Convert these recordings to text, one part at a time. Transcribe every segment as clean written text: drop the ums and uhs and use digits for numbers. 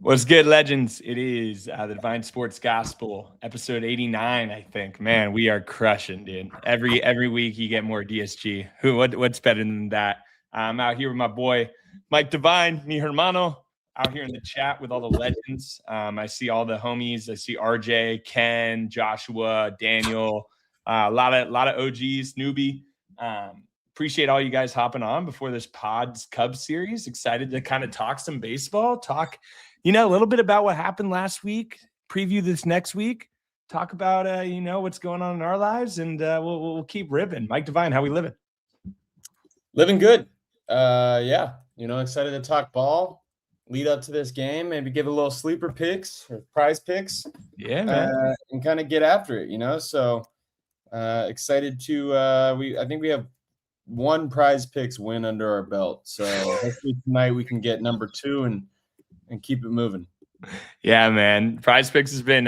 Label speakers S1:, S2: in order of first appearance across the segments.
S1: What's good, legends? It is the Divine Sports Gospel, episode 89, I think. Man, we are crushing, dude. Every week you get more DSG. What's better than that? I'm out here with my boy, Mike Devine, mi hermano, out here in the chat with all the legends. I see all the homies. I see RJ, Ken, Joshua, Daniel, a lot of OGs, newbie. Appreciate all you guys hopping on before this Pods Cubs series. Excited to kind of talk some baseball, talk a little bit about what happened last week, preview this next week, talk about, what's going on in our lives, and we'll keep ripping. Mike Devine, how we living?
S2: Living good. Excited to talk ball, lead up to this game, maybe give a little sleeper picks or prize picks.
S1: Yeah, man.
S2: And kind of get after it, So excited to I think we have one prize picks win under our belt. So hopefully tonight we can get number 2 and keep it moving.
S1: Yeah, man. PrizePicks has been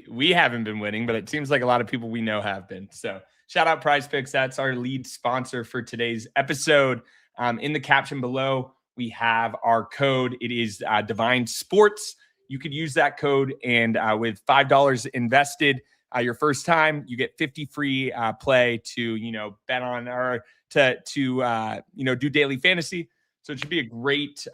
S1: we haven't been winning, but it seems like a lot of people we know have been. So shout out PrizePicks. That's our lead sponsor for today's episode. In the caption below, we have our code. It is Divine Sports. You could use that code, and with $5 invested your first time, you get 50 free play to bet on or to do daily fantasy. So it should be a great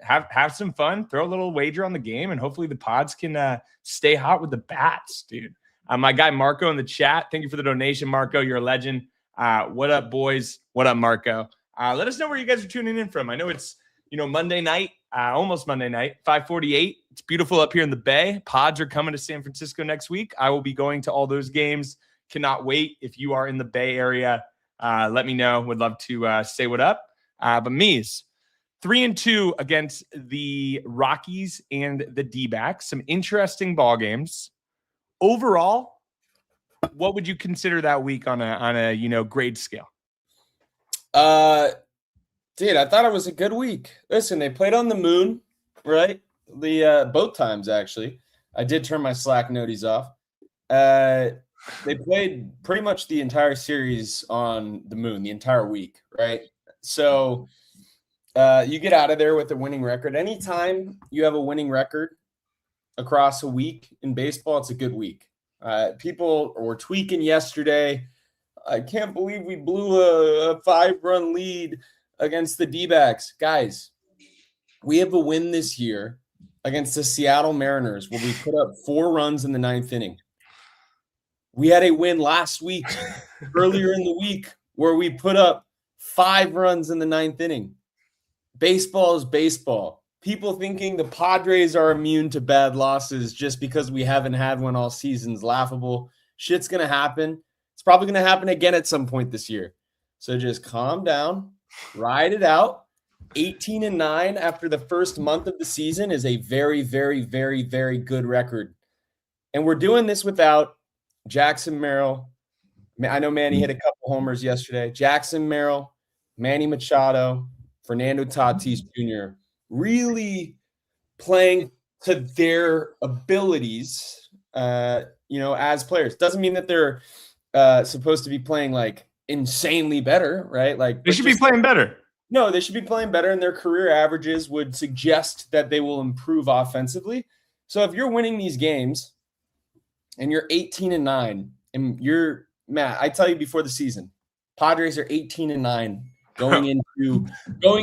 S1: have some fun, throw a little wager on the game, and hopefully the pods can stay hot with the bats, dude. My guy Marco in the chat, thank you for the donation, Marco. You're a legend. What up, boys? What up, Marco? Let us know where you guys are tuning in from. I know it's Monday night, almost Monday night, 5:48. It's beautiful up here in the Bay. Pods are coming to San Francisco next week. I will be going to all those games. Cannot wait. If you are in the Bay area, let me know. Would love to say what up. But Mies, 3-2 against the Rockies and the D-backs. Some interesting ball games. Overall, what would you consider that week on a grade scale?
S2: Dude, I thought it was a good week. Listen, they played on the moon, right? Both times actually. I did turn my Slack noties off. They played pretty much the entire series on the moon, the entire week, right? So you get out of there with a winning record. Anytime you have a winning record across a week in baseball, it's a good week. People were tweaking yesterday. I can't believe we blew a 5-run lead against the D-backs. Guys, we have a win this year against the Seattle Mariners where we put up 4 runs in the 9th inning. We had a win last week, earlier in the week, where we put up 5 runs in the 9th inning. Baseball is baseball. People thinking the Padres are immune to bad losses just because we haven't had one all season is laughable. Shit's going to happen. It's probably going to happen again at some point this year. So just calm down, ride it out. 18-9 after the first month of the season is a very, very, very, very good record. And we're doing this without Jackson Merrill. I know Manny hit a couple homers yesterday. Jackson Merrill, Manny Machado, Fernando Tatis Jr. really playing to their abilities, as players. Doesn't mean that they're supposed to be playing like insanely better, right? Like
S1: they should be playing better.
S2: No, they should be playing better, and their career averages would suggest that they will improve offensively. So if you're winning these games and you're 18-9, and you're Matt, I tell you before the season, Padres are 18-9. Going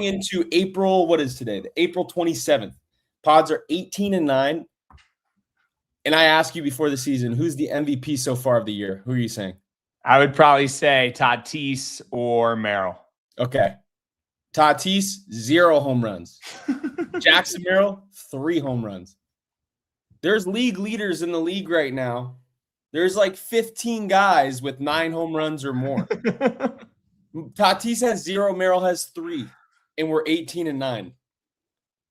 S2: into April, what is today? The April 27th. Pods are 18-9. And I ask you before the season, who's the MVP so far of the year? Who are you saying?
S1: I would probably say Tatis or Merrill.
S2: Okay. Tatis, 0 home runs. Jackson Merrill, 3 home runs. There's league leaders in the league right now. There's like 15 guys with 9 home runs or more. Tatis has 0, Merrill has 3, and we're 18-9.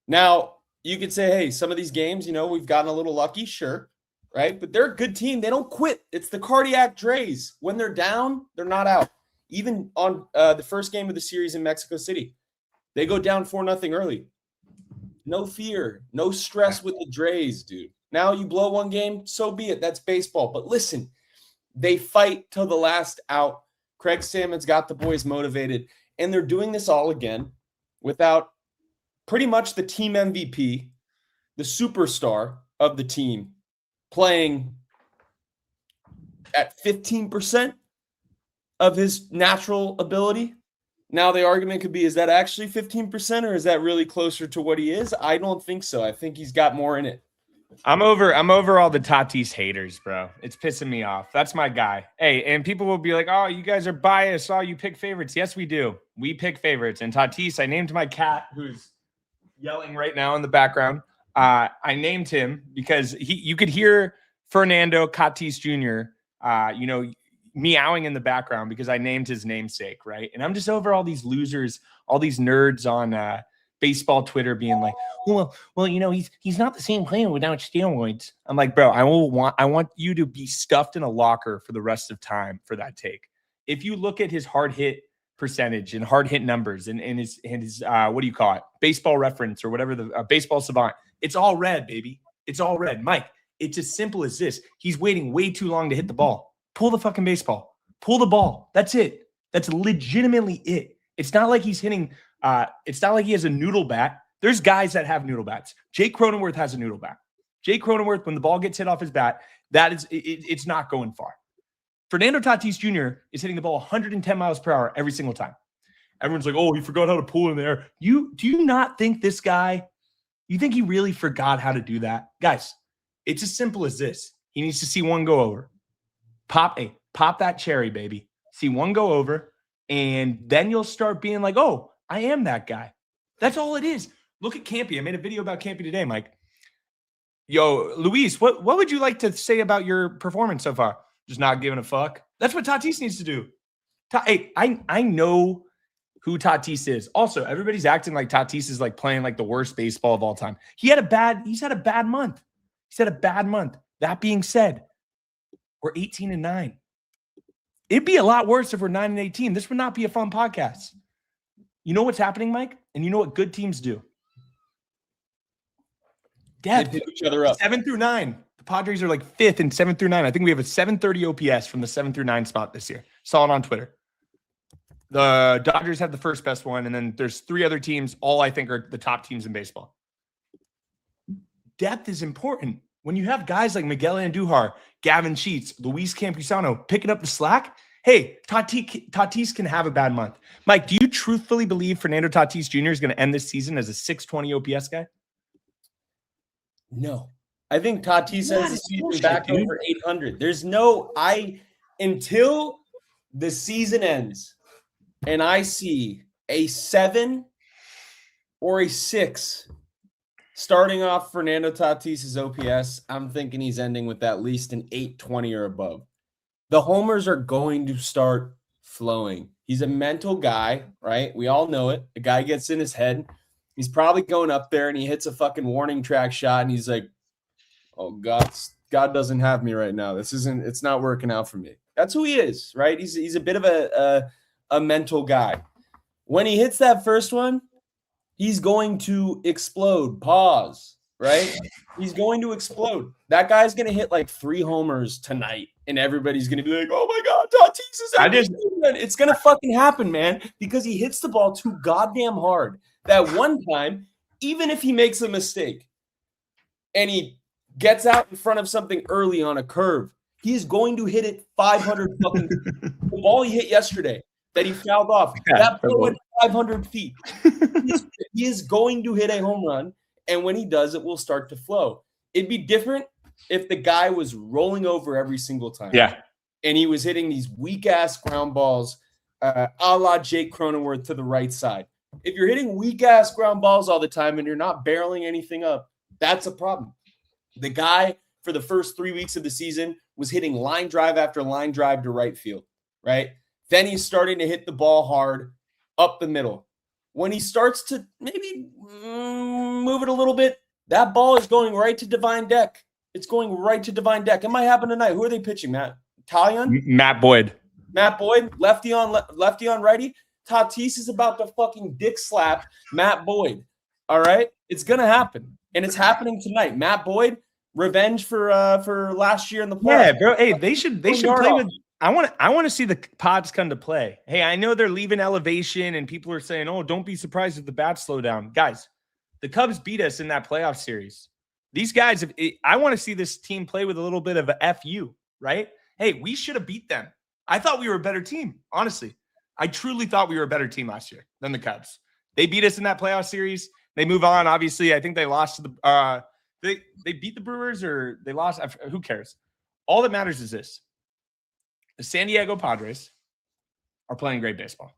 S2: Now, you could say, hey, some of these games, we've gotten a little lucky, sure, right? But they're a good team. They don't quit. It's the cardiac Dreys. When they're down, they're not out. Even on the first game of the series in Mexico City, they go down 4-0 early. No fear, no stress with the Dreys, dude. Now you blow one game, so be it. That's baseball. But listen, they fight till the last out. Craig Salmon's got the boys motivated, and they're doing this all again without pretty much the team MVP, the superstar of the team, playing at 15% of his natural ability. Now the argument could be, is that actually 15% or is that really closer to what he is? I don't think so. I think he's got more in it.
S1: I'm over all the Tatis haters, bro. It's pissing me off. That's my guy. Hey, and people will be like, oh, you guys are biased. Oh, you pick favorites. Yes, we do. We pick favorites. And Tatis, I named my cat, who's yelling right now in the background. I named him because you could hear Fernando Tatis Jr., meowing in the background because I named his namesake, right? And I'm just over all these losers, all these nerds on baseball Twitter being like, well, he's not the same player without steroids. I'm like, bro, I want you to be stuffed in a locker for the rest of time for that take. If you look at his hard hit percentage and hard hit numbers and his what do you call it? Baseball reference or whatever, the baseball savant, it's all red, baby. It's all red. Mike, it's as simple as this. He's waiting way too long to hit the ball. Pull the fucking baseball. Pull the ball. That's it. That's legitimately it. It's not like he's hitting. It's not like he has a noodle bat. There's guys that have noodle bats. Jake Cronenworth has a noodle bat. Jake Cronenworth, when the ball gets hit off his bat, it's not going far. Fernando Tatis Jr. is hitting the ball 110 miles per hour every single time. Everyone's like, oh, he forgot how to pull in there. Do you not think this guy, you think he really forgot how to do that? Guys, it's as simple as this. He needs to see one go over. Pop that cherry, baby. See one go over, and then you'll start being like, oh, I am that guy. That's all it is. Look at Campy. I made a video about Campy today, Mike. Yo, Luis, what would you like to say about your performance so far? Just not giving a fuck. That's what Tatis needs to do. Hey, I know who Tatis is. Also, everybody's acting like Tatis is like playing like the worst baseball of all time. He's had a bad month. He's had a bad month. That being said, we're 18-9. It'd be a lot worse if we're 9-18. This would not be a fun podcast. You know what's happening, Mike? And you know what good teams do? Depth.
S2: They pick each other up.
S1: 7 through 9. The Padres are like 5th in 7 through 9. I think we have a 730 OPS from the 7 through 9 spot this year. Saw it on Twitter. The Dodgers have the first best one, and then there's 3 other teams, all I think are the top teams in baseball. Depth is important. When you have guys like Miguel Andujar, Gavin Sheets, Luis Campusano picking up the slack, hey, Tatis can have a bad month. Mike, do you truthfully believe Fernando Tatis Jr. is going to end this season as a 620 OPS guy?
S2: No. I think Tatis has the season back over 800. There's until the season ends and I see a 7 or a 6 starting off Fernando Tatis's OPS, I'm thinking he's ending with at least an 820 or above. The homers are going to start flowing. He's a mental guy, right? We all know it. The guy gets in his head. He's probably going up there and he hits a fucking warning track shot and he's like, oh, God doesn't have me right now. It's not working out for me. That's who he is, right? He's a bit of a mental guy. When he hits that first one, he's going to explode. Pause, right? He's going to explode. That guy's going to hit like 3 homers tonight, and everybody's going to be like, oh, my God, Tatis is it's going to fucking happen, man, because he hits the ball too goddamn hard. That one time, even if he makes a mistake and he gets out in front of something early on a curve, he's going to hit it 500 fucking the ball he hit yesterday that he fouled off. That ball went 500 feet. He is going to hit a home run, and when he does, it will start to flow. It'd be different if the guy was rolling over every single time.
S1: Yeah.
S2: And he was hitting these weak-ass ground balls a la Jake Cronenworth to the right side. If you're hitting weak-ass ground balls all the time and you're not barreling anything up, that's a problem. The guy, for the first 3 weeks of the season, was hitting line drive after line drive to right field, right? Then he's starting to hit the ball hard up the middle. When he starts to maybe move it a little bit, that ball is going right to Devine deck. It's going right to Devine deck. It might happen tonight. Who are they pitching, Matt? Talion?
S1: Matt Boyd,
S2: lefty on righty. Tatis is about to fucking dick slap Matt Boyd. All right? It's going to happen. And it's happening tonight. Matt Boyd, revenge for last year in the playoffs.
S1: Yeah, bro. Hey, they should play with. I want to see the pods come to play. Hey, I know they're leaving elevation, and people are saying, "Oh, don't be surprised if the bats slow down." Guys, the Cubs beat us in that playoff series. These guys, I want to see this team play with a little bit of a FU, right? Hey, we should have beat them. I thought we were a better team, honestly. I truly thought we were a better team last year than the Cubs. They beat us in that playoff series. They move on. Obviously, I think they lost to the they beat the Brewers or they lost. Who cares? All that matters is this. The San Diego Padres are playing great baseball.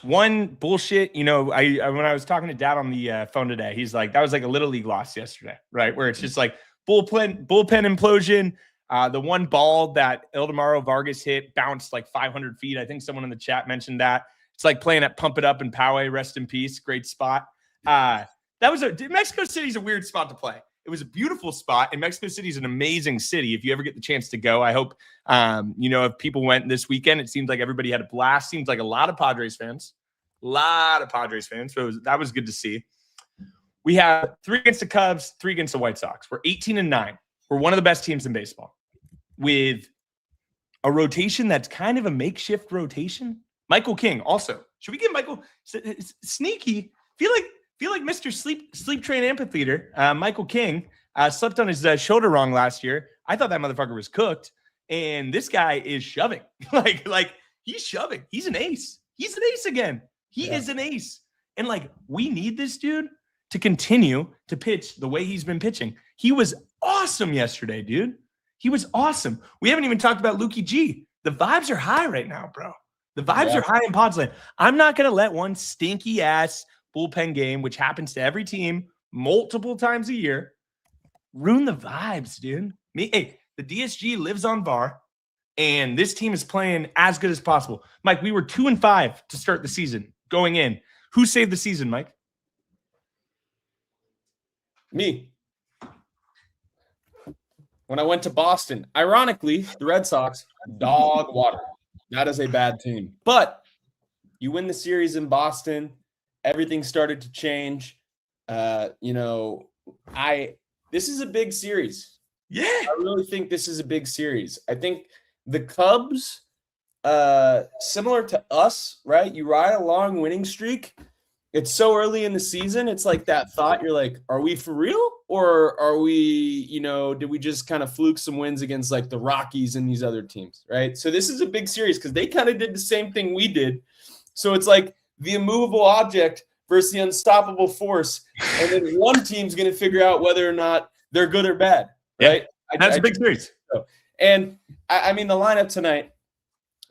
S1: One bullshit, when I was talking to Dad on the phone today, he's like, that was like a Little League loss yesterday, right? Where it's just like bullpen implosion. The one ball that Ildemaro Vargas hit bounced like 500 feet. I think someone in the chat mentioned that. It's like playing at Pump It Up in Poway, rest in peace. Great spot. Mexico City's a weird spot to play. It was a beautiful spot, and Mexico City is an amazing city. If you ever get the chance to go, I hope, if people went this weekend, it seems like everybody had a blast. Seems like a lot of Padres fans. So that was good to see. We have 3 against the Cubs, 3 against the White Sox. We're 18-9. We're one of the best teams in baseball with a rotation that's kind of a makeshift rotation. Michael King also. Should we give Michael sneaky? Feel like Mr. Sleep Train Amphitheater, Michael King, slept on his shoulder wrong last year. I thought that motherfucker was cooked, and this guy is shoving. like he's shoving. He's an ace. He's an ace again. He is an ace. And we need this dude to continue to pitch the way he's been pitching. He was awesome yesterday, dude. He was awesome. We haven't even talked about Lukey G. The vibes are high right now, bro. The vibes are high in Podsland. I'm not going to let one stinky ass bullpen game, which happens to every team multiple times a year, ruin the vibes, dude. The DSG lives on VAR, and this team is playing as good as possible. Mike, we were 2-5 to start the season going in. Who saved the season, Mike?
S2: Me. When I went to Boston, ironically, the Red Sox, dog water. That is a bad team. But you win the series in Boston, everything started to change. This is a big series.
S1: Yeah.
S2: I really think this is a big series. I think the Cubs, similar to us, right? You ride a long winning streak. It's so early in the season. It's like that thought. You're like, are we for real? Or are we, did we just kind of fluke some wins against like the Rockies and these other teams, right? So this is a big series because they kind of did the same thing we did. So it's like the immovable object versus the unstoppable force. And then one team's going to figure out whether or not they're good or bad, right?
S1: Yeah, that's a big series.
S2: And I mean, the lineup tonight,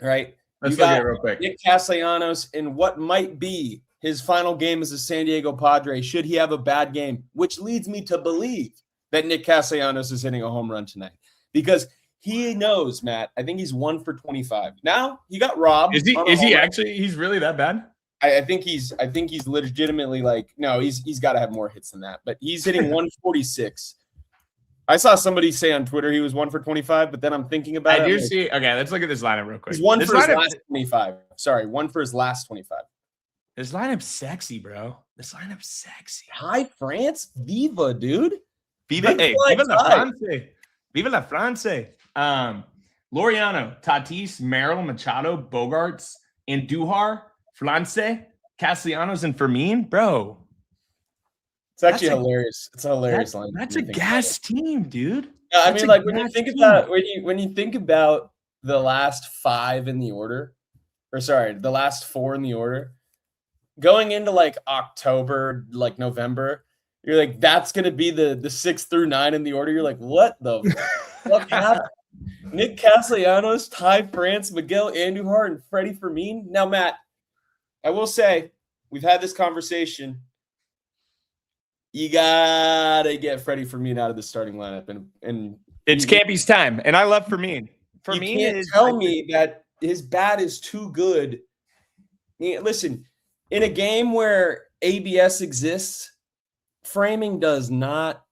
S2: right?
S1: Let's look at it real quick.
S2: Nick Castellanos in what might be his final game as a San Diego Padre, should he have a bad game, which leads me to believe that Nick Castellanos is hitting a home run tonight because he knows, Matt. I think he's 1 for 25. Now he got robbed.
S1: Is he actually? He's really that bad?
S2: I think he's legitimately he's got to have more hits than that. But he's hitting 146. I saw somebody say on Twitter he was 1 for 25, but then I'm thinking about it.
S1: I do see. Okay, let's look at this lineup real quick.
S2: He's 1 for his last 25. Sorry, 1 for his last 25.
S1: This lineup's sexy, bro. This lineup's sexy.
S2: Hi, France. Viva, dude.
S1: Viva la France. Viva la France. Laureano, Tatis, Merrill, Machado, Bogarts, Andujar, France, Castellanos, and Fermin. Bro.
S2: It's actually hilarious. It's a hilarious line.
S1: That's a gas team, dude.
S2: Yeah, I mean, when you think about the last 5 in the order, the last 4 in the order, going into October, November, you're like, that's going to be the 6 through 9 in the order. You're like, what the fuck happened? Nick Castellanos, Ty France, Miguel Andujar, and Freddie Fermin. Now, Matt, I will say, we've had this conversation. You got to get Freddie Fermin out of the starting lineup. And
S1: it's Campy's time. And I love Fermin.
S2: You can't tell me that his bat is too good. Listen, in a game where ABS exists, framing does not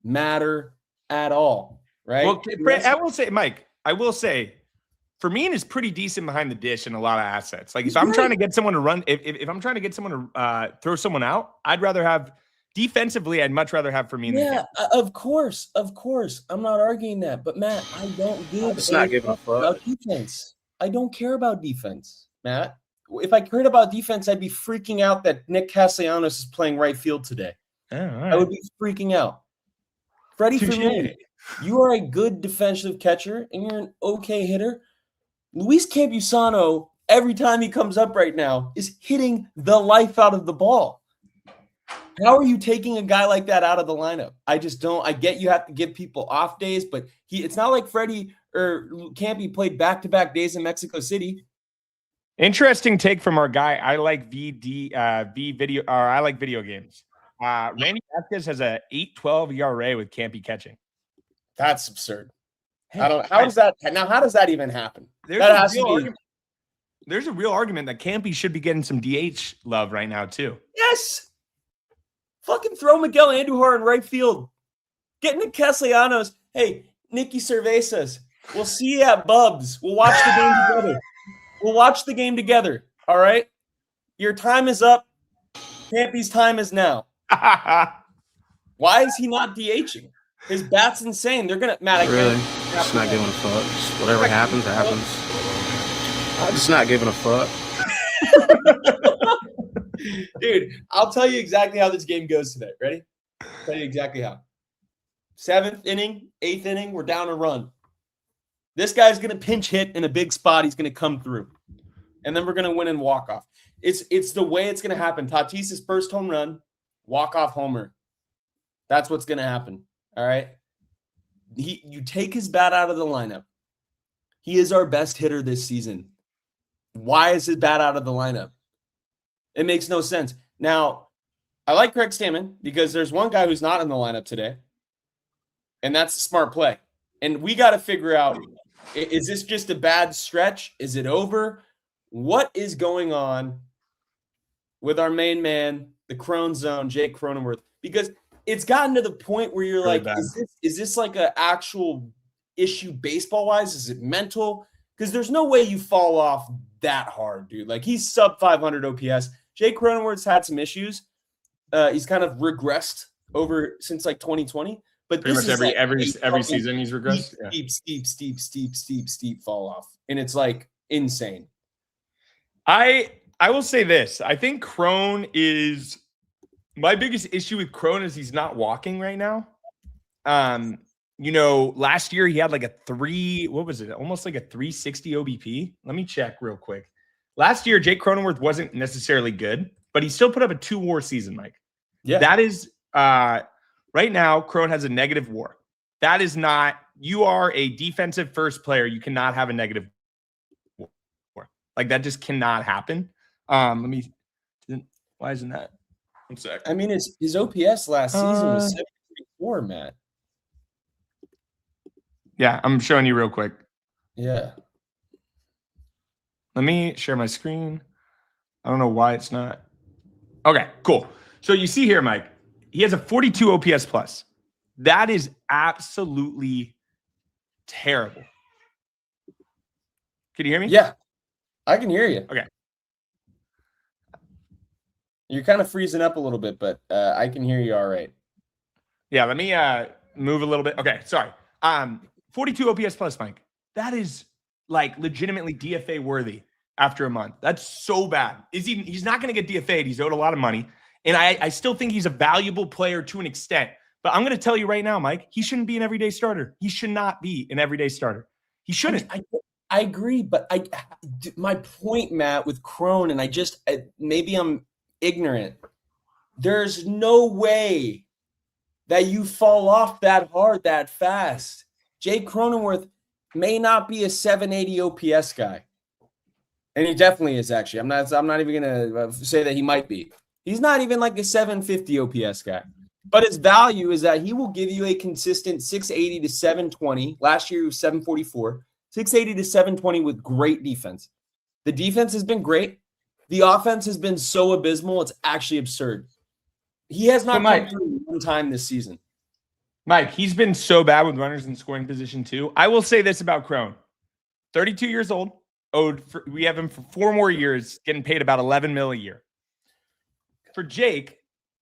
S2: matter at all, right?
S1: Well, I will say, Mike, Fermin is pretty decent behind the dish in a lot of assets. If I'm trying to get someone to run, if I'm trying to get someone to throw someone out, I'd much rather have Fermin.
S2: Yeah, of course. I'm not arguing that. But, Matt, I don't give a fuck about defense. I don't care about defense, Matt. If I cared about defense, I'd be freaking out that Nick Castellanos is playing right field today.
S1: Oh, all right.
S2: I would be freaking out. Freddie Freeman, you are a good defensive catcher, and you're an okay hitter. Luis Campusano, every time he comes up right now, is hitting the life out of the ball. How are you taking a guy like that out of the lineup? I just don't. I get you have to give people off days, but it's not like Freddie or Campy played back-to-back days in Mexico City.
S1: Interesting take from our guy. I like I like video games. Randy Vasquez has a 8.12 ERA with Campy catching.
S2: That's absurd. How does that even happen?
S1: There's a real argument that Campy should be getting some DH love right now too.
S2: Yes. Fucking throw Miguel Andujar in right field. Get Nick Castellanos. Hey, Nicky Cervezas. We'll see you at Bubs. We'll watch the game together. All right? Your time is up. Campy's time is now. Why is he not DHing? His bat's insane. They're going to... Matt,
S3: really? Just not giving a fuck. Just whatever happens, happens. I'm just not giving a fuck.
S2: Dude, I'll tell you exactly how this game goes today. Ready? I'll tell you exactly how. 7th inning, 8th inning, we're down a run. This guy's going to pinch hit in a big spot. He's going to come through. And then we're going to win and walk off. It's the way it's going to happen. Tatis' first home run, walk-off homer. That's what's going to happen. All right? You take his bat out of the lineup. He is our best hitter this season. Why is his bat out of the lineup? It makes no sense. Now, I like Craig Stammen because there's one guy who's not in the lineup today, and that's a smart play. And we got to figure out, is this just a bad stretch? Is it over? What is going on with our main man, the Crone Zone, Jake Cronenworth? Because it's gotten to the point where you're really like, is this like an actual issue baseball-wise? Is it mental? Because there's no way you fall off that hard, dude. Like, he's sub 500 OPS. Jake Cronenworth's had some issues. He's kind of regressed over since like 2020. But
S1: pretty much every season he's regressed.
S2: Steep fall off. And it's like insane.
S1: I will say this. I think Crone is my biggest issue with Crone is he's not walking right now. Last year he had like almost like a 360 OBP. Let me check real quick. Last year, Jake Cronenworth wasn't necessarily good, but he still put up a 2 WAR season, Mike.
S2: Yeah.
S1: That is right now, Crone has a negative WAR. That is not, you are a defensive first player. You cannot have a negative WAR. Like, that just cannot happen. Why isn't that? One sec.
S2: I mean, his OPS last season was 74, Matt.
S1: Yeah, I'm showing you real quick.
S2: Yeah.
S1: Let me share my screen. I don't know why it's not. Okay, cool. So you see here, Mike, he has a 42 OPS plus. That is absolutely terrible. Can you hear me?
S2: Yeah, I can hear you.
S1: Okay.
S2: You're kind of freezing up a little bit, but I can hear you all right.
S1: Yeah, let me move a little bit. Okay, sorry. 42 OPS plus, Mike. That is like legitimately DFA worthy after a month. That's so bad. He's not going to get DFA'd. He's owed a lot of money. And I still think he's a valuable player to an extent. But I'm going to tell you right now, Mike, he shouldn't be an everyday starter. He should not be an everyday starter. He shouldn't.
S2: I agree, but my point, Matt, with Crone, and maybe I'm ignorant. There's no way that you fall off that hard that fast. Jake Cronenworth may not be a 780 OPS guy. And he definitely is, actually. I'm not even going to say that he might be. He's not even like a 750 OPS guy. But his value is that he will give you a consistent 680 to 720. Last year, he was 744. 680 to 720 with great defense. The defense has been great. The offense has been so abysmal, it's actually absurd. He has not come through one time this season.
S1: Mike, he's been so bad with runners in scoring position too. I will say this about Crone. 32 years old. We have him for 4 more years, getting paid about $11 million a year. For Jake,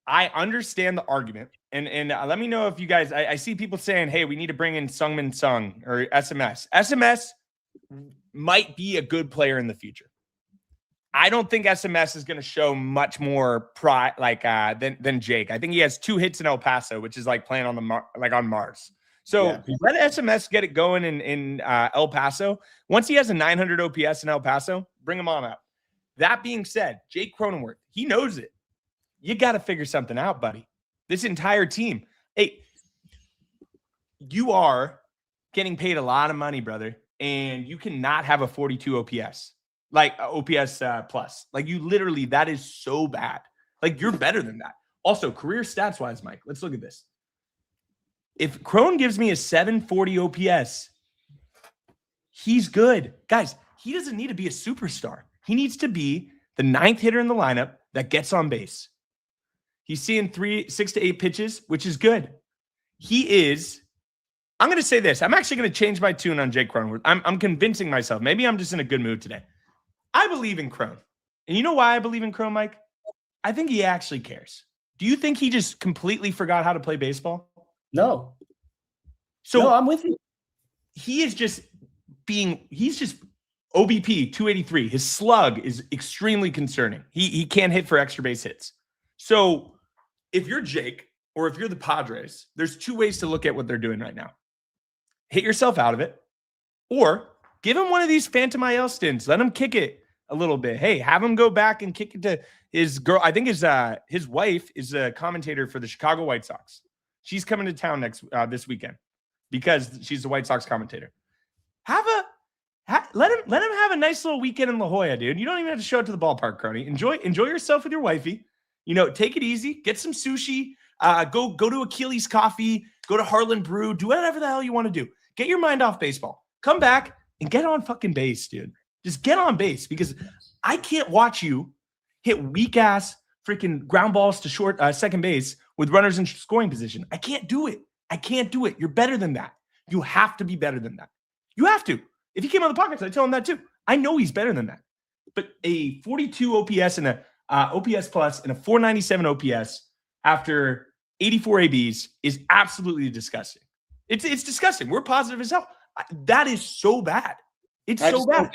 S1: I understand the argument. And let me know if you guys, I see people saying, hey, we need to bring in Sungmin Sung or SMS. SMS might be a good player in the future. I don't think SMS is going to show much more pride than Jake. I think he has 2 hits in El Paso, which is like playing on on Mars. So let SMS get it going in El Paso. Once he has a 900 OPS in El Paso, bring him on up. That being said, Jake Cronenworth, he knows it. You got to figure something out, buddy. This entire team. Hey, you are getting paid a lot of money, brother, and you cannot have a 42 OPS. Like OPS plus. Like you literally, that is so bad. Like you're better than that. Also, career stats wise, Mike, let's look at this. If Crone gives me a 740 OPS, he's good. Guys, he doesn't need to be a superstar. He needs to be the 9th hitter in the lineup that gets on base. He's seeing 6 to 8 pitches, which is good. He is. I'm going to say this. I'm actually going to change my tune on Jake Cronenworth. I'm convincing myself. Maybe I'm just in a good mood today. I believe in Crone. And you know why I believe in Crone, Mike? I think he actually cares. Do you think he just completely forgot how to play baseball?
S2: No.
S1: So
S2: I'm with you.
S1: He's just OBP 283. His slug is extremely concerning. He can't hit for extra base hits. So if you're Jake or if you're the Padres, there's 2 ways to look at what they're doing right now. Hit yourself out of it, or give him one of these Phantom IL stints. Let him kick it a little bit. Hey, have him go back and kick it to his girl. I think his wife is a commentator for the Chicago White Sox. She's coming to town this weekend because she's the White Sox commentator. Let him have a nice little weekend in La Jolla, dude. You don't even have to show it to the ballpark, Crony. Enjoy yourself with your wifey. Take it easy. Get some sushi. Go to Achilles Coffee. Go to Harlan Brew. Do whatever the hell you want to do. Get your mind off baseball. Come back and get on fucking base, dude. Just get on base because I can't watch you hit weak ass freaking ground balls to short second base with runners in scoring position. I can't do it. You're better than that. You have to be better than that. You have to. If he came on the podcast, I'd tell him that too. I know he's better than that. But a 42 OPS and a OPS plus and a 497 OPS after 84 ABs is absolutely disgusting. It's disgusting. We're positive as hell. That is so bad. It's so bad.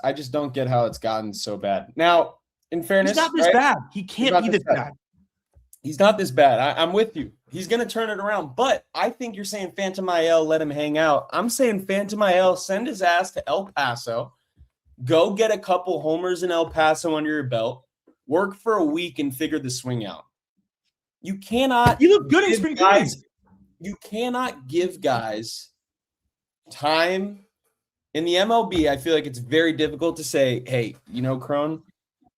S2: I just don't get how it's gotten so bad. Now, in fairness,
S1: he's not this bad. He can't be this bad.
S2: He's not this bad. I'm with you. He's going to turn it around. But I think you're saying Phantom IL, let him hang out. I'm saying Phantom IL, send his ass to El Paso. Go get a couple homers in El Paso under your belt. Work for a week and figure the swing out. You cannot.
S1: You look good in spring training.
S2: You cannot give guys time. In the MLB, I feel like it's very difficult to say, hey, Crone,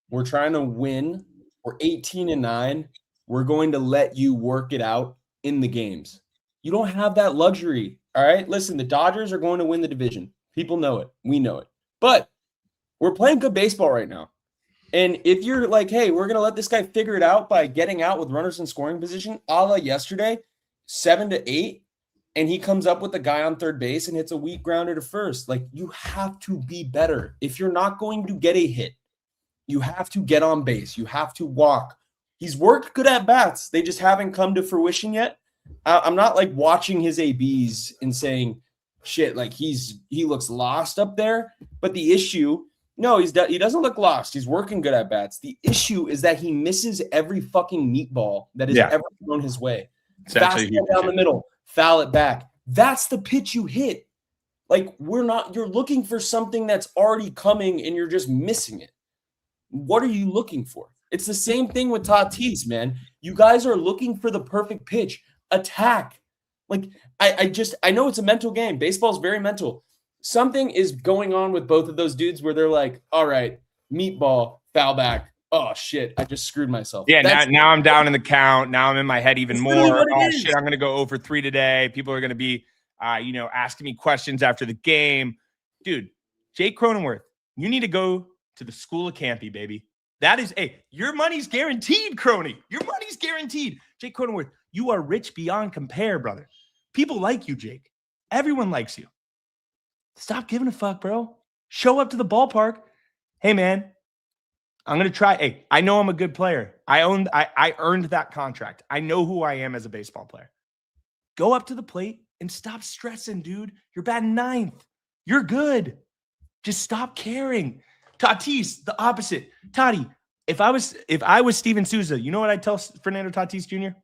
S2: we're trying to win. We're 18-9. We're going to let you work it out in the games. You don't have that luxury. All right. Listen, the Dodgers are going to win the division. People know it. We know it. But we're playing good baseball right now. And if you're like, hey, we're going to let this guy figure it out by getting out with runners in scoring position, a la yesterday, 7-8, and he comes up with the guy on third base and hits a weak grounder to first. Like, you have to be better. If you're not going to get a hit, you have to get on base. You have to walk. He's worked good at bats. They just haven't come to fruition yet. I'm not like watching his ABs and saying, shit, like he looks lost up there. But the issue, no, he doesn't look lost. He's working good at bats. The issue is that he misses every fucking meatball that is ever thrown his way. Fastball down the middle, foul it back. That's the pitch you hit. Like, you're looking for something that's already coming and you're just missing it. What are you looking for? It's the same thing with Tatis, man. You guys are looking for the perfect pitch. Attack. Like, I know it's a mental game. Baseball's very mental. Something is going on with both of those dudes where they're like, all right, meatball, foul back. Oh, shit, I just screwed myself.
S1: Yeah, now I'm down in the count. Now I'm in my head even more. Oh, shit, I'm going to go 0 for 3 today. People are going to be, asking me questions after the game. Dude, Jake Cronenworth, you need to go to the School of Campy, baby. That is, your money's guaranteed, Crony. Your money's guaranteed. Jake Cronenworth, you are rich beyond compare, brother. People like you, Jake. Everyone likes you. Stop giving a fuck, bro. Show up to the ballpark. Hey, man, I'm going to try. Hey, I know I'm a good player. I earned that contract. I know who I am as a baseball player. Go up to the plate and stop stressing, dude. You're batting 9th. You're good. Just stop caring. Tatis, the opposite. Tati, if I was Steven Souza, you know what I'd tell Fernando Tatis Jr.?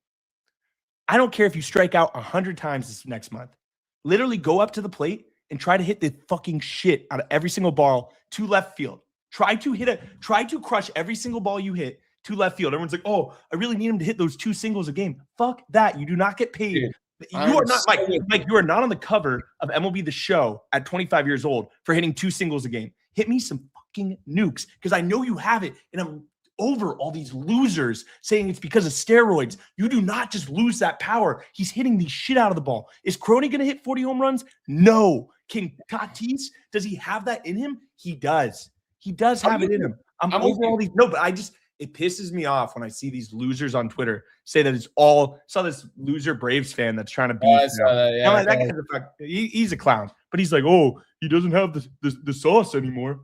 S1: I don't care if you strike out 100 times this next month. Literally go up to the plate and try to hit the fucking shit out of every single ball to left field. Try to crush every single ball you hit to left field. Everyone's like, oh, I really need him to hit those 2 singles a game. Fuck that. You do not get paid.
S2: Dude,
S1: you are not Mike, you are not on the cover of MLB The Show at 25 years old for hitting 2 singles a game. Hit me some fucking nukes because I know you have it. And I'm over all these losers saying it's because of steroids. You do not just lose that power. He's hitting the shit out of the ball. Is Crony going to hit 40 home runs? No. Can Tatis, does he have that in him? He does. He does have it in him. I'm over all these. No, but it pisses me off when I see these losers on Twitter say that it's all. Saw this loser Braves fan that's trying to beat. That guy's he's a clown, but he's like, oh, he doesn't have the sauce anymore.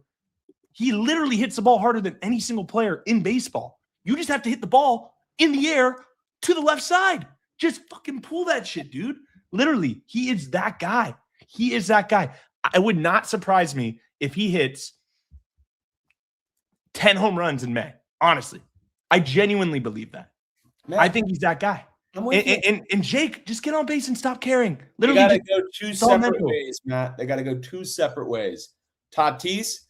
S1: He literally hits the ball harder than any single player in baseball. You just have to hit the ball in the air to the left side. Just fucking pull that shit, dude. Literally, he is that guy. He is that guy. It would not surprise me if he hits 10 home runs in May. Honestly, I genuinely believe that. Man, I think he's that guy. And Jake, just get on base and stop caring. Literally,
S2: they got to go 2 separate ways, Matt. They got to go 2 separate ways. Tatis,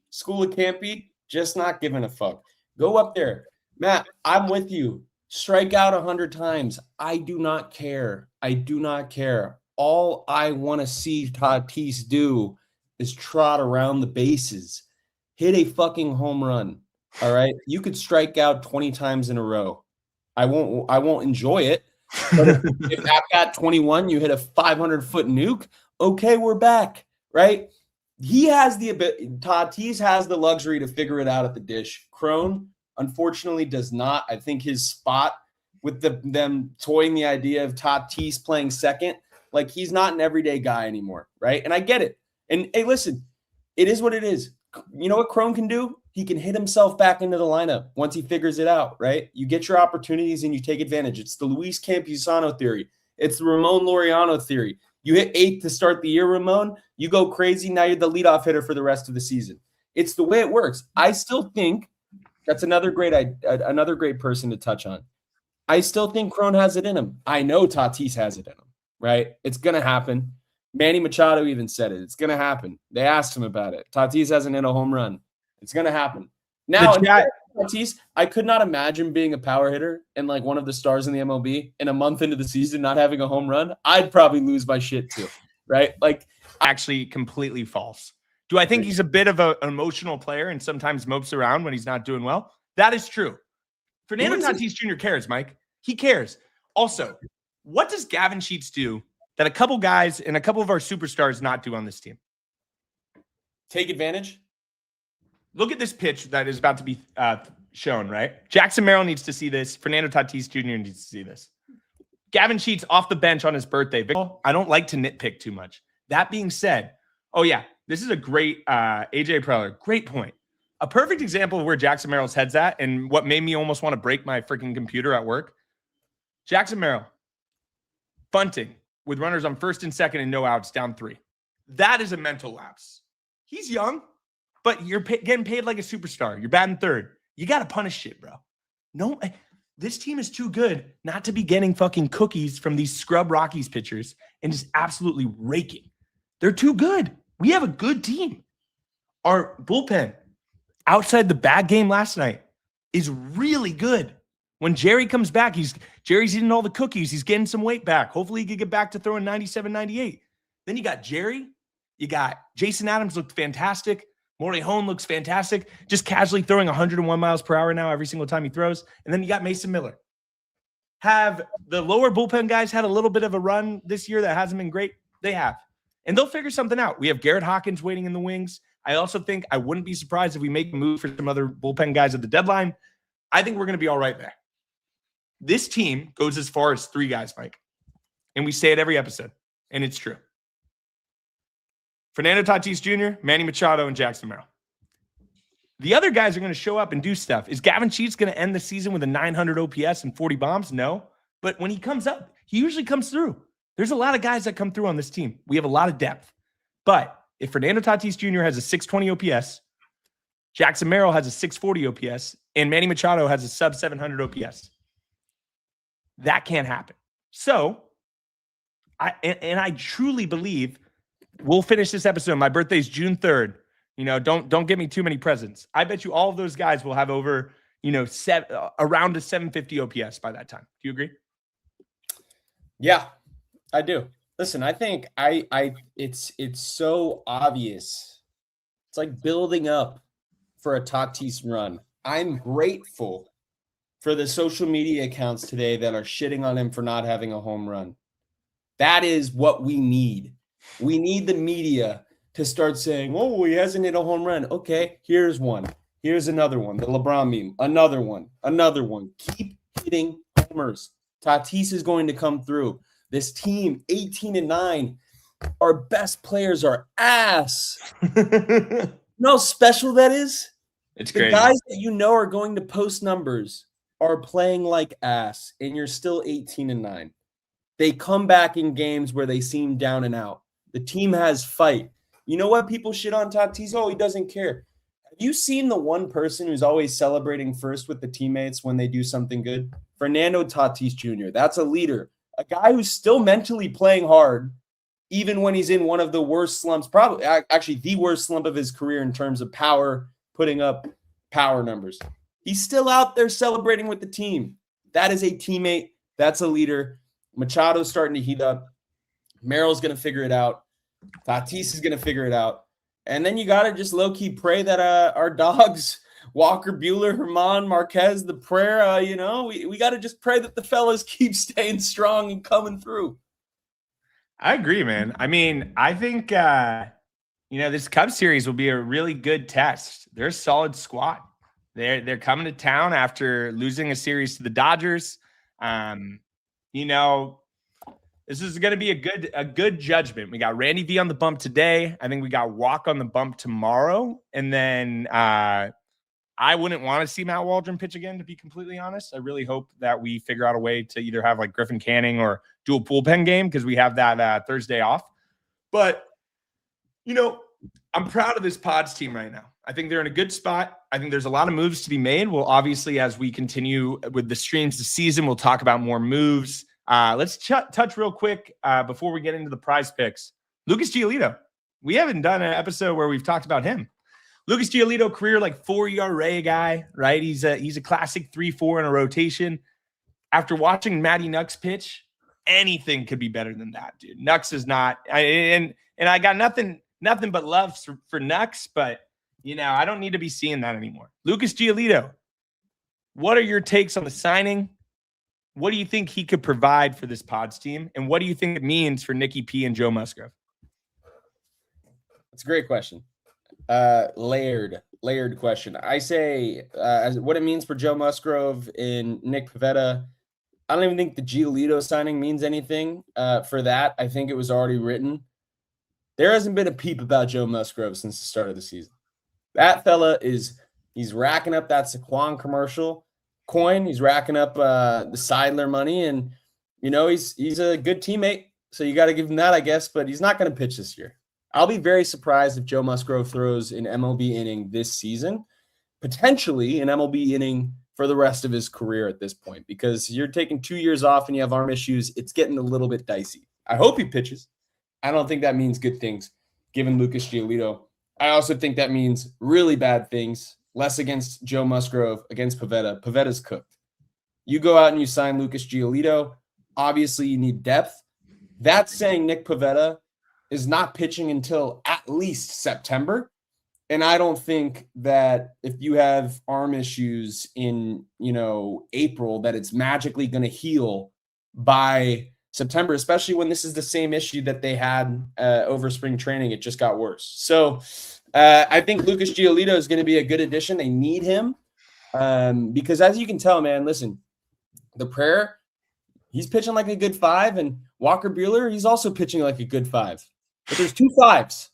S2: School of Campy, just not giving a fuck. Go up there. Matt, I'm with you. Strike out 100 times. I do not care. I do not care. All I want to see Tatis do is trot around the bases. Hit a fucking home run. All right? You could strike out 20 times in a row. I won't enjoy it. But if at 21 you hit a 500-foot nuke, okay, we're back, right? He has Tatis has the luxury to figure it out at the dish. Crone, unfortunately, does not. I think his spot with them toying the idea of Tatis playing second, like he's not an everyday guy anymore, right? And I get it. And hey, listen, it is what it is. You know what Crone can do? He can hit himself back into the lineup once he figures it out, right? You get your opportunities and you take advantage. It's the Luis Campusano theory. It's the Ramon Laureano theory. You hit 8th to start the year, Ramon. You go crazy. Now you're the leadoff hitter for the rest of the season. It's the way it works. I still think that's another great person to touch on. I still think Crone has it in him. I know Tatis has it in him, right? It's going to happen. Manny Machado even said it. It's going to happen. They asked him about it. Tatis hasn't hit a home run. It's going to happen. Now, Tatis, I could not imagine being a power hitter and like one of the stars in the MLB in a month into the season not having a home run. I'd probably lose my shit too, right? Like,
S1: actually completely false. Do I think he's a bit of an emotional player and sometimes mopes around when he's not doing well? That is true. Fernando Tatis Jr. cares, Mike. He cares. Also, what does Gavin Sheets do that a couple guys and a couple of our superstars not do on this team?
S2: Take advantage.
S1: Look at this pitch that is about to be shown, right? Jackson Merrill needs to see this. Fernando Tatis Jr. needs to see this. Gavin Sheets off the bench on his birthday. I don't like to nitpick too much. That being said, oh yeah, this is a great AJ Preller. Great point. A perfect example of where Jackson Merrill's head's at and what made me almost want to break my freaking computer at work. Jackson Merrill, bunting with runners on first and second and no outs, down 3. That is a mental lapse. He's young, but you're getting paid like a superstar. You're batting 3rd. You got to punish shit, bro. No, this team is too good not to be getting fucking cookies from these scrub Rockies pitchers and just absolutely raking. They're too good. We have a good team. Our bullpen, outside the bad game last night, is really good. When Jerry comes back, Jerry's eating all the cookies. He's getting some weight back. Hopefully he can get back to throwing 97, 98. Then you got Jerry. You got Jason Adams looked fantastic. Morejon looks fantastic. Just casually throwing 101 miles per hour now every single time he throws. And then you got Mason Miller. Have the lower bullpen guys had a little bit of a run this year that hasn't been great? They have. And they'll figure something out. We have Garrett Hawkins waiting in the wings. I also think I wouldn't be surprised if we make a move for some other bullpen guys at the deadline. I think we're going to be all right there. This team goes as far as 3 guys, Mike. And we say it every episode. And it's true. Fernando Tatis Jr., Manny Machado, and Jackson Merrill. The other guys are going to show up and do stuff. Is Gavin Sheets going to end the season with a 900 OPS and 40 bombs? No. But when he comes up, he usually comes through. There's a lot of guys that come through on this team. We have a lot of depth. But if Fernando Tatis Jr. has a 620 OPS, Jackson Merrill has a 640 OPS, and Manny Machado has a sub 700 OPS. That can't happen. So, I truly believe we'll finish this episode. My birthday's June 3rd. Don't give me too many presents. I bet you all of those guys will have over, around a 750 OPS by that time. Do you agree?
S2: Yeah, I do. Listen, I think it's so obvious. It's like building up for a Tatis run. I'm grateful for the social media accounts today that are shitting on him for not having a home run. That is what we need. We need the media to start saying, oh, he hasn't hit a home run. Okay, here's one. Here's another one. The LeBron meme. Another one. Another one. Keep hitting homers. Tatis is going to come through. This team, 18-9. Our best players are ass. You know how special that is?
S1: It's
S2: the
S1: crazy.
S2: Guys that you know are going to post numbers are playing like ass, and you're still 18-9. They come back in games where they seem down and out. The team has fight. You know what people shit on Tatis? Oh, he doesn't care. Have you seen the one person who's always celebrating first with the teammates when they do something good? Fernando Tatis Jr. That's a leader. A guy who's still mentally playing hard, even when he's in one of the worst slumps, probably actually the worst slump of his career in terms of power, putting up power numbers. He's still out there celebrating with the team. That is a teammate. That's a leader. Machado's starting to heat up. Merrill's going to figure it out. Tatis is going to figure it out. And then you got to just low-key pray that our dogs, Walker Buehler, Herman, Marquez, the prayer, we got to just pray that the fellas keep staying strong and coming through.
S1: I agree, man. I mean, I think, this Cubs series will be a really good test. They're a solid squad. They're coming to town after losing a series to the Dodgers. This is going to be a good judgment. We got Randy V on the bump today. I think we got Walk on the bump tomorrow. And then I wouldn't want to see Matt Waldron pitch again, to be completely honest. I really hope that we figure out a way to either have like Griffin Canning or do a bullpen game because we have that Thursday off. But, I'm proud of this Pods team right now. I think they're in a good spot. I think there's a lot of moves to be made. Well, obviously, as we continue with the streams this season, we'll talk about more moves. Let's touch real quick before we get into the prize picks. Lucas Giolito. We haven't done an episode where we've talked about him. Lucas Giolito, career like 4 ERA guy, right? He's a classic 3-4 in a rotation. After watching Matty Nux pitch, anything could be better than that, dude. Nux is not, and I got nothing but love for Nux, but I don't need to be seeing that anymore. Lucas Giolito, what are your takes on the signing? What do you think he could provide for this Pods team? And what do you think it means for Nicky P and Joe Musgrove?
S2: That's a great question. Layered question. I say what it means for Joe Musgrove and Nick Pivetta. I don't even think the Giolito signing means anything for that. I think it was already written. There hasn't been a peep about Joe Musgrove since the start of the season. That fella he's racking up that Saquon commercial coin. He's racking up the Seidler money, and he's a good teammate. So you got to give him that, I guess. But he's not going to pitch this year. I'll be very surprised if Joe Musgrove throws an MLB inning this season, potentially an MLB inning for the rest of his career at this point, because you're taking 2 years off and you have arm issues. It's getting a little bit dicey. I hope he pitches. I don't think that means good things, given Lucas Giolito. I also think that means really bad things. Less against Joe Musgrove, against Pivetta. Pivetta's cooked. You go out and you sign Lucas Giolito. Obviously, you need depth. That's saying Nick Pivetta is not pitching until at least September. And I don't think that if you have arm issues in, April, that it's magically going to heal by September, especially when this is the same issue that they had over spring training. It just got worse. So I think Lucas Giolito is going to be a good addition. They need him because, as you can tell, man, listen, the prayer, he's pitching like a good 5, and Walker Buehler, he's also pitching like a good 5. But there's 2 5s.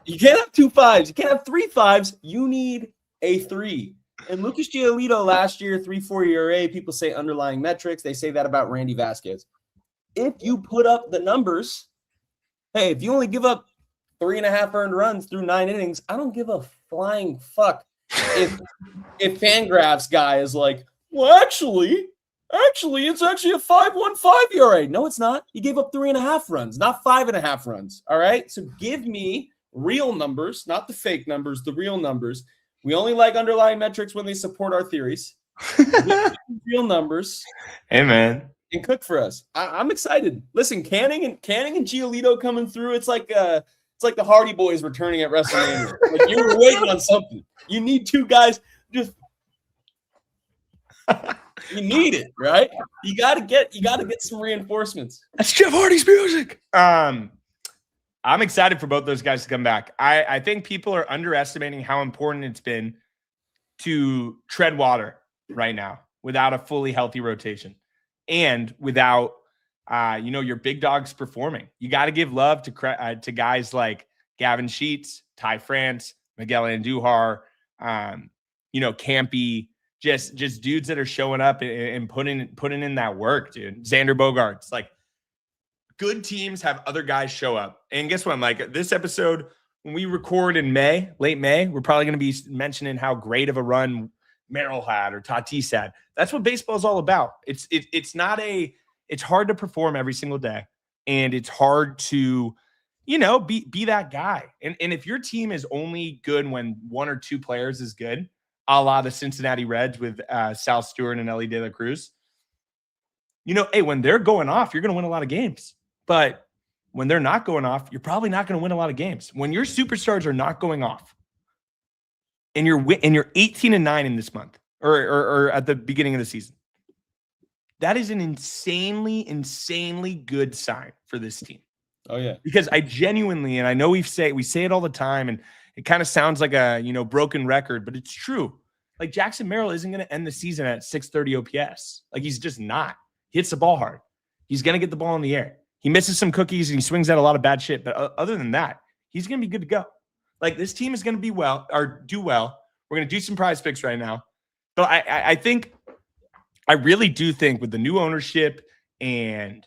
S2: You can't have 2 5s. You can't have 3 5s. You need a 3. And Lucas Giolito last year, 3.4 ERA, people say underlying metrics. They say that about Randy Vasquez. If you put up the numbers, hey, if you only give up 3.5 earned runs through 9 innings, I don't give a flying fuck if Fangraphs guy is like, well, actually, it's actually a 5.15 ERA. No, it's not. He gave up 3.5 runs, not 5.5 runs. All right. So give me real numbers, not the fake numbers, the real numbers. We only like underlying metrics when they support our theories. Real numbers.
S1: Hey, man.
S2: And cook for us. I'm excited. Listen, Canning and Giolito coming through. It's like the Hardy Boys returning at WrestleMania. Like you were waiting on something. You need two guys. Just you need it, right? You gotta get some reinforcements.
S1: That's Jeff Hardy's music. I'm excited for both those guys to come back. I think people are underestimating how important it's been to tread water right now without a fully healthy rotation and without your big dogs performing. You got to give love to guys like Gavin Sheets, Ty France, Miguel Andujar, Campy, just dudes that are showing up and putting in that work, dude. Xander Bogaerts, like good teams have other guys show up. And guess what? Like this episode, when we record in late May, we're probably going to be mentioning how great of a run Merrill had or Tatis had. That's what baseball is all about. It's hard to perform every single day. And it's hard to, be that guy. And if your team is only good when one or two players is good, a la the Cincinnati Reds with Sal Stewart and Ellie De La Cruz, hey, when they're going off, you're going to win a lot of games. But when they're not going off, you're probably not going to win a lot of games. When your superstars are not going off, and you're 18-9 in this month, or at the beginning of the season, that is an insanely good sign for this team.
S2: Oh yeah,
S1: because I genuinely, and I know we say it all the time, and it kind of sounds like a broken record, but it's true. Like Jackson Merrill isn't going to end the season at 630 OPS. Like he's just not. He hits the ball hard. He's going to get the ball in the air. He misses some cookies and he swings out a lot of bad shit. But other than that, he's going to be good to go. Like this team is going to do well. We're going to do some prize picks right now. But I really do think with the new ownership and,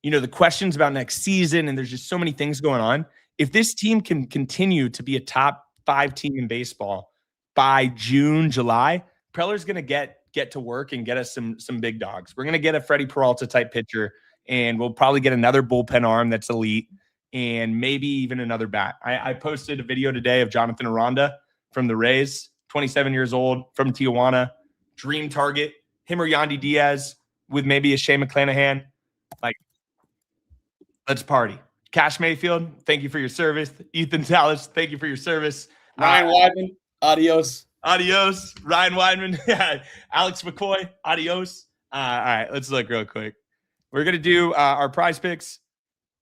S1: the questions about next season, and there's just so many things going on. If this team can continue to be a top 5 team in baseball by June, July, Preller's going to get to work and get us some big dogs. We're going to get a Freddie Peralta type pitcher, and we'll probably get another bullpen arm that's elite, and maybe even another bat. I posted a video today of Jonathan Aranda from the Rays, 27 years old, from Tijuana, dream target, him or Yandy Diaz with maybe a Shea McClanahan. Like, let's party. Cash Mayfield, thank you for your service. Ethan Salas, thank you for your service.
S2: Ryan Weidman, adios.
S1: Adios. Ryan Weidman. Alex McCoy, adios. All right, let's look real quick. We're going to do our prize picks.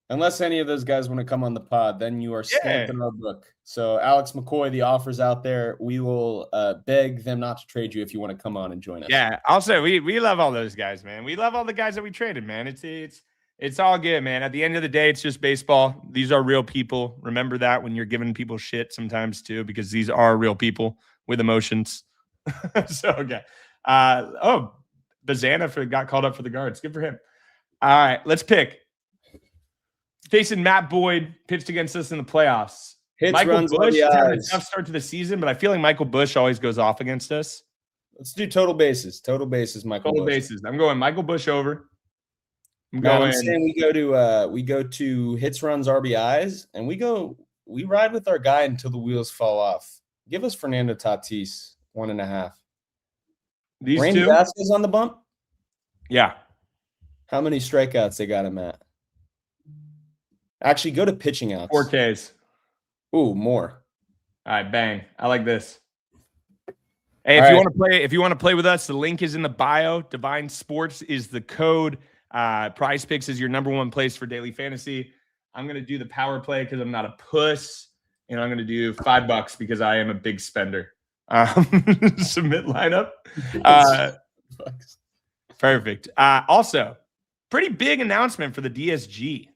S2: Unless any of those guys want to come on the pod, then you are stamping our book. So Alex McCoy, the offer's out there. We will beg them not to trade you if you want to come on and join us.
S1: Yeah, also, we love all those guys, man. We love all the guys that we traded, man. It's all good, man. At the end of the day, it's just baseball. These are real people. Remember that when you're giving people shit sometimes too, because these are real people with emotions. So, okay. Bazana got called up for the Guards. Good for him. All right, let's pick. Facing Matt Boyd, pitched against us in the playoffs. Michael Busch is having a tough start to the season, but I feel like Michael Busch always goes off against us.
S2: Let's do total bases. Total bases, Michael
S1: Total
S2: Busch.
S1: bases. I'm going Michael Busch over.
S2: I'm saying we go to hits, runs, RBIs, and we ride with our guy until the wheels fall off. Give us Fernando Tatis 1.5.
S1: These
S2: Randy
S1: two
S2: Vasquez on the bump.
S1: Yeah.
S2: How many strikeouts they got him at? Actually, go to pitching outs.
S1: 4 Ks.
S2: Ooh, more.
S1: All right, bang. I like this. Hey, if you want to play with us, the link is in the bio. Devine Sports is the code. PrizePicks is your *1 place for daily fantasy. I'm going to do the power play because I'm not a puss, and I'm going to do $5 because I am a big spender. Submit lineup. Perfect. Also, pretty big announcement for the DSG.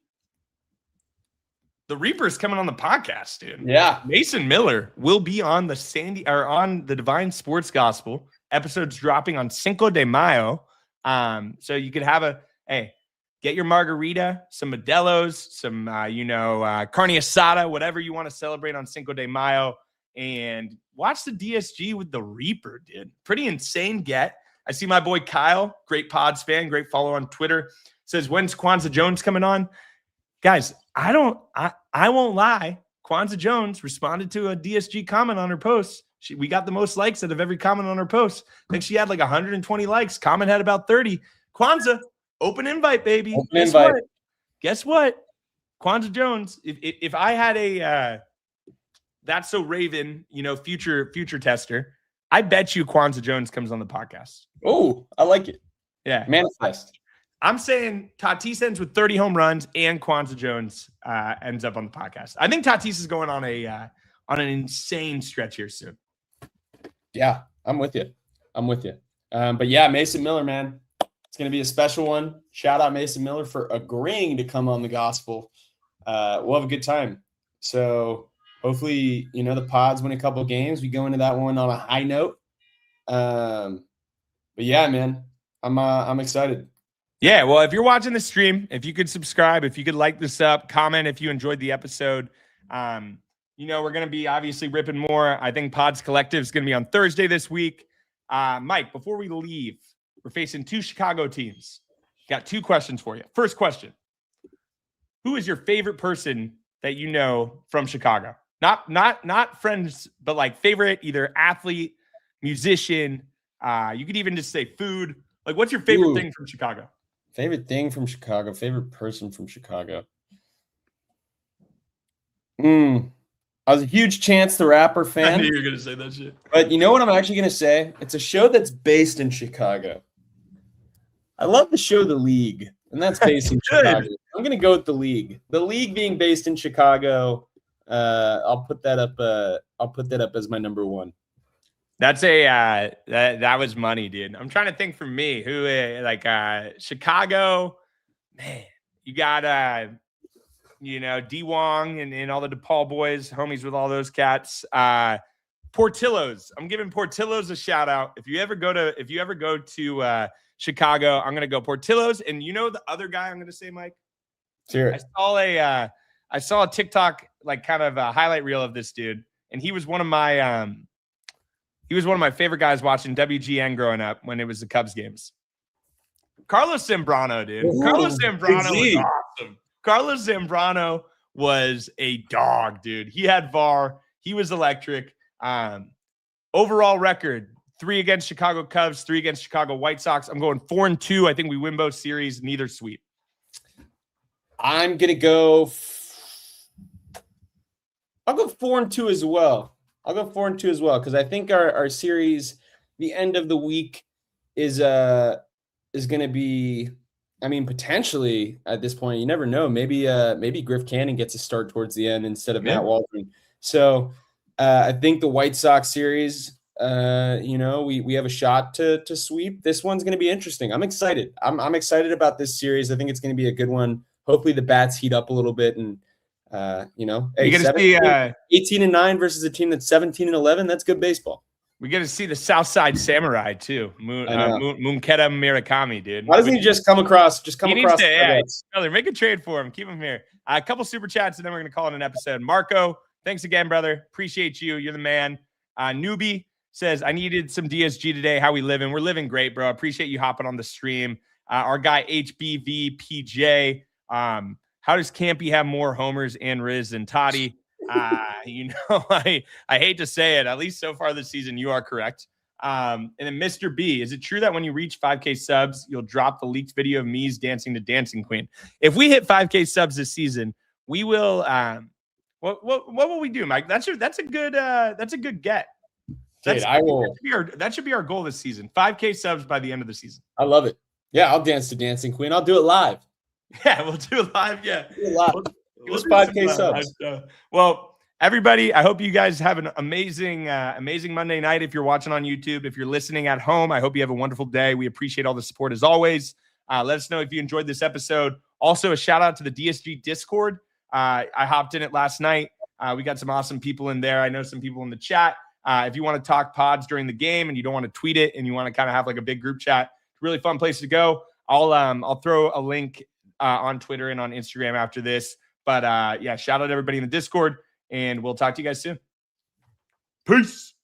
S1: The Reaper's coming on the podcast, dude.
S2: Yeah.
S1: Mason Miller will be on the Devine Sports Gospel. Episodes dropping on Cinco de Mayo. So you could have get your margarita, some Modelo's, some carne asada, whatever you want to celebrate on Cinco de Mayo, and watch the DSG with the Reaper, dude. Pretty insane get. I see my boy Kyle, great Pods fan, great follow on Twitter, says, when's Kwanzaa Jones coming on? Guys, I won't lie. Kwanzaa Jones responded to a DSG comment on her post. We got the most likes out of every comment on her post. I think she had like 120 likes. Comment had about 30. Kwanzaa, open invite, baby. Guess what? Kwanzaa Jones, if I had a That's So Raven, future tester, I bet you Kwanzaa Jones comes on the podcast.
S2: Oh, I like it.
S1: Yeah.
S2: Manifest.
S1: I'm saying Tatis ends with 30 home runs and Kwanzaa Jones ends up on the podcast. I think Tatis is going on an insane stretch here soon.
S2: Yeah, I'm with you. But yeah, Mason Miller, man, it's going to be a special one. Shout out Mason Miller for agreeing to come on the gospel. We'll have a good time. So hopefully, the Pods win a couple of games. We go into that one on a high note. But yeah, man, I'm excited.
S1: Yeah, well, if you're watching the stream, if you could subscribe, if you could like this up, comment if you enjoyed the episode. We're going to be obviously ripping more. I think Pods Collective is going to be on Thursday this week. Mike, before we leave, we're facing 2 Chicago teams. Got 2 questions for you. First question. Who is your favorite person that you know from Chicago? Not friends, but like favorite, either athlete, musician. You could even just say food. Like, what's your favorite thing from Chicago?
S2: Favorite thing from Chicago. Favorite person from Chicago. I was a huge Chance the Rapper fan.
S1: I knew you were going to say that shit.
S2: But you know what I'm actually going to say? It's a show that's based in Chicago. I love the show The League, and that's based in Chicago. I'm going to go with The League. The League being based in Chicago. I'll put that up. I'll put that up as my number 1.
S1: That's that was money, dude. I'm trying to think for me who Chicago, man. You got D Wong and all the DePaul boys, homies with all those cats. Portillo's. I'm giving Portillo's a shout out. If you ever go to Chicago, I'm gonna go Portillo's. And the other guy I'm gonna say, Mike?
S2: Sure.
S1: I saw a TikTok kind of a highlight reel of this dude, and he was one of my favorite guys watching WGN growing up when it was the Cubs games. Carlos Zambrano, dude.
S2: Ooh,
S1: Carlos Zambrano was awesome. Carlos Zambrano was a dog, dude. He had VAR. He was electric. Overall record, 3 against Chicago Cubs, 3 against Chicago White Sox. I'm going 4-2. I think we win both series, neither sweep.
S2: I'm going to go I'll go 4-2 as well. Because I think our series, the end of the week, is going to be, potentially at this point, you never know. Maybe Griff Cannon gets a start towards the end instead of Matt Waldron. So I think the White Sox series, we have a shot to sweep. This one's going to be interesting. I'm excited. I'm excited about this series. I think it's going to be a good one. Hopefully the bats heat up a little bit and. You're going to see 18-9 versus a team that's 17-11. That's good baseball.
S1: We're going to see the Southside Samurai too, Munketa Murakami, dude.
S2: Why doesn't he just come across?
S1: Brother, make a trade for him. Keep him here. A couple super chats, and then we're going to call it an episode. Marco, thanks again, brother. Appreciate you. You're the man. Newbie says, I needed some DSG today. How we living? We're living great, bro. Appreciate you hopping on the stream. Our guy HBVPJ. How does Campy have more homers and Riz than Toddy? I hate to say it. At least so far this season, you are correct. And then Mr. B, is it true that when you reach 5K subs, you'll drop the leaked video of me's dancing to Dancing Queen? If we hit 5K subs this season, we will. What will we do, Mike? That's a good get. That should be our goal this season. 5K subs by the end of the season.
S2: I love it. Yeah, I'll dance to Dancing Queen. I'll do it live.
S1: Yeah, we'll do it live. Yeah,
S2: we'll 5K subs.
S1: Well, everybody, I hope you guys have an amazing Monday night. If you're watching on YouTube, if you're listening at home, I hope you have a wonderful day. We appreciate all the support as always. Let us know if you enjoyed this episode. Also, a shout out to the DSG Discord. I hopped in it last night. We got some awesome people in there. I know some people in the chat. If you want to talk pods during the game and you don't want to tweet it and you want to kind of have like a big group chat, it's a really fun place to go. I'll throw a link on Twitter and on Instagram after this. But yeah, shout out to everybody in the Discord, and we'll talk to you guys soon. Peace.